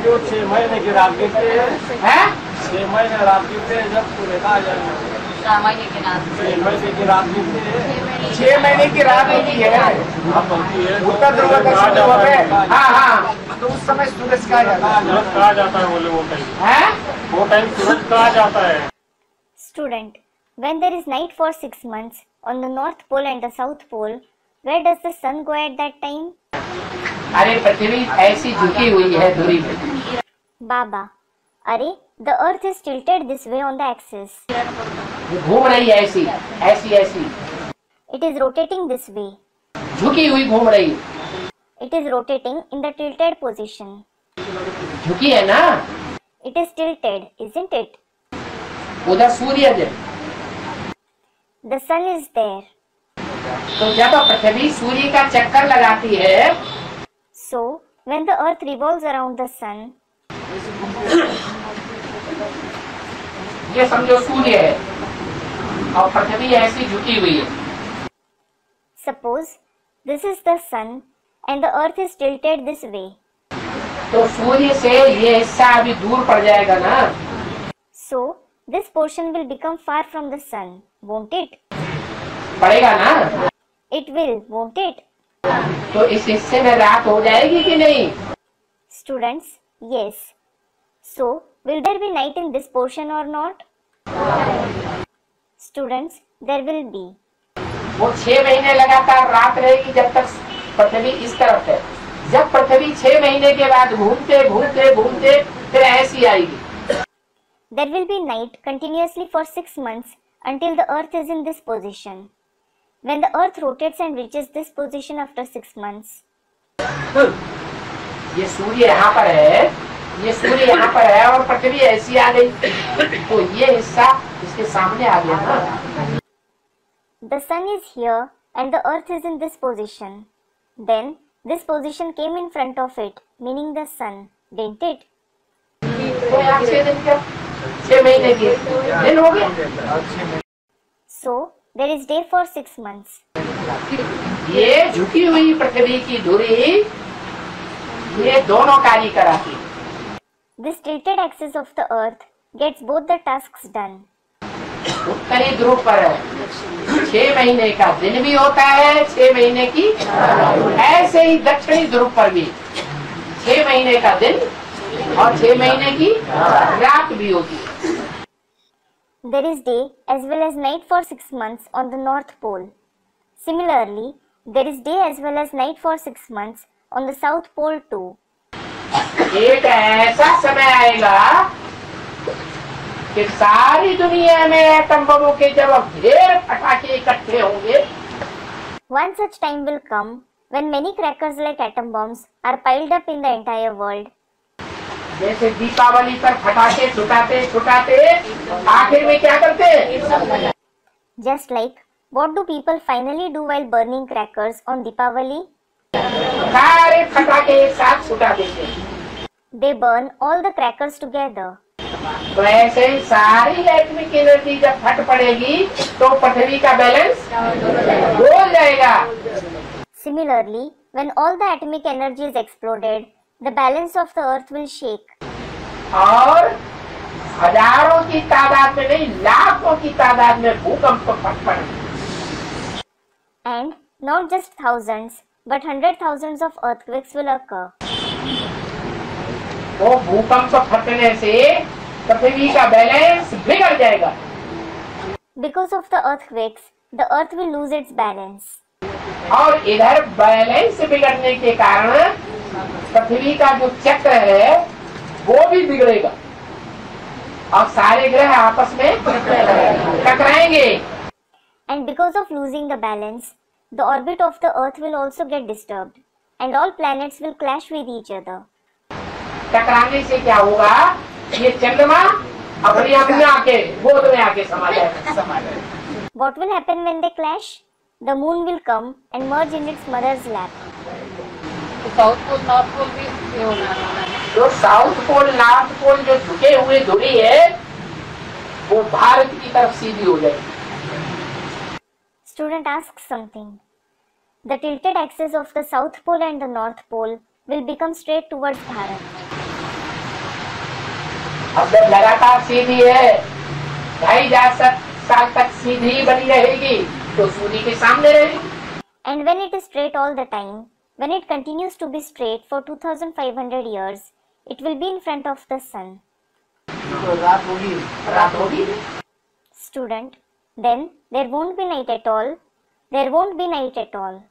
जो 6 महीने की रात गिरते हैं, 6 महीने रात गिरते हैं, जब पूरे आ जाएंगे। 6 महीने की रात गिरते हैं, 6 महीने की रात होती है उत्तर ध्रुव दक्षिण ध्रुव में। हाँ, तो उस समय सूरज कहा जाता है, बोले वो टाइम सूरज कहा जाता है। Student, when there is night for 6 months on the North Pole and the South Pole, where does the sun go at that time? अरे पृथ्वी ऐसी झुकी हुई है धुरी में। Baba, अरे the earth is tilted this way on the axis. घूम रही है ऐसी ऐसी ऐसी। It is rotating this way. झुकी हुई घूम रही। It is rotating in the tilted position. झुकी है ना? It is tilted, isn't it? उधर सूर्य है। The sun is there. तो जब पृथ्वी सूर्य का चक्कर लगाती है, So when the earth revolves around the sun, ये समझो सूर्य है और पृथ्वी ऐसी झुकी हुई है। suppose this is the sun and the earth is tilted this way. तो सूर्य से ये हिस्सा अभी दूर पड़ जाएगा ना? So this portion will become far from the sun, won't it? पड़ेगा ना? It will, won't it? तो इस हिस्से में रात हो जाएगी कि नहीं? Students, yes. So will there be night in this portion or not? Students, there will be. वो 6 महीने लगातार रात रहेगी जब तक पृथ्वी इस तरफ है। जब पृथ्वी 6 महीने के बाद घूमते घूमते घूमते फिर ऐसी आएगी। There will be night continuously for 6 months until the earth is in this position. When the earth rotates and reaches this position after 6 months. ये सूर्य यहाँ पर है, ये सूर्य यहाँ पर है और पृथ्वी ऐसी आ गई, तो ये हिस्सा इसके सामने आ गया ना? The sun is here and the earth is in this position. Then this position came in front of it, meaning the sun, didn't it? तो यहाँ 6 दिन का 6 महीने के दिन हो गए। So there is day for 6 months. ये झुकी हुई पृथ्वी की धुरी ये दोनों कार्य कराती। This tilted axis of the earth gets both the tasks done. उत्तरी ध्रुव पर 6 महीने का दिन भी होता है, 6 महीने की, ऐसे ही दक्षिणी ध्रुव पर भी 6 महीने का दिन और 6 महीने की रात भी होती है। There is day as well as night for 6 months on the North Pole. Similarly, there is day as well as night for 6 months on the South Pole too. एक ऐसा समय आएगा कि सारी दुनिया में एटम बमों के जब ढेर पटाखे इकट्ठे होंगे। One such time will come when many crackers like atom bombs are piled up in the entire world. जैसे दीपावली पर पटाखे छुटाते छुटाते आखिर में क्या करते? Just like what do people finally do while burning crackers on Deepavali? सारे पटाखे एक साथ छुटा देते। They burn all the crackers together. तो ऐसे ही सारी एटॉमिक एनर्जी जब फट पड़ेगी तो पृथ्वी का बैलेंस डोल जाएगा। Similarly, when all the atomic energy is exploded, the balance of the earth will shake. और हजारों की तादाद में नहीं, लाखों की तादाद में भूकंप फट पड़ेगा। And not just thousands, but 100,000s of earthquakes will occur. वो भूकंप फटने से पृथ्वी का बैलेंस बिगड़ जाएगा। Because of the earthquakes, the earth will lose its balance. और इधर बैलेंस बिगड़ने के कारण पृथ्वी का जो चक्र है वो भी बिगड़ेगा और सारे ग्रह आपस में टकराएंगे। And because of losing the balance, the orbit of the earth will also get disturbed, and all planets will clash with each other. टकराने से क्या होगा? ये चंद्रमा अपने अपने आके गोद में आके समा जाएगा। What will happen when they clash? The moon will come and merge in its mother's lap. South pole north pole भी ये होना है। जो साउथ पोल नॉर्थ पोल जो झुके हुए धुरी है वो भारत की तरफ सीधी हो जाएगी। Student asks something. The tilted axis of the South Pole and the North Pole will become straight towards Bharat. अब जब लगातार सीधी है 2,500 साल तक सीधी ही बनी रहेगी तो सूर्य के सामने रहेगी। And when it is straight all the time, when it continues to be straight for 2500 years, it will be in front of the sun. तो रात होगी। Student, then there won't be night at all. There won't be night at all.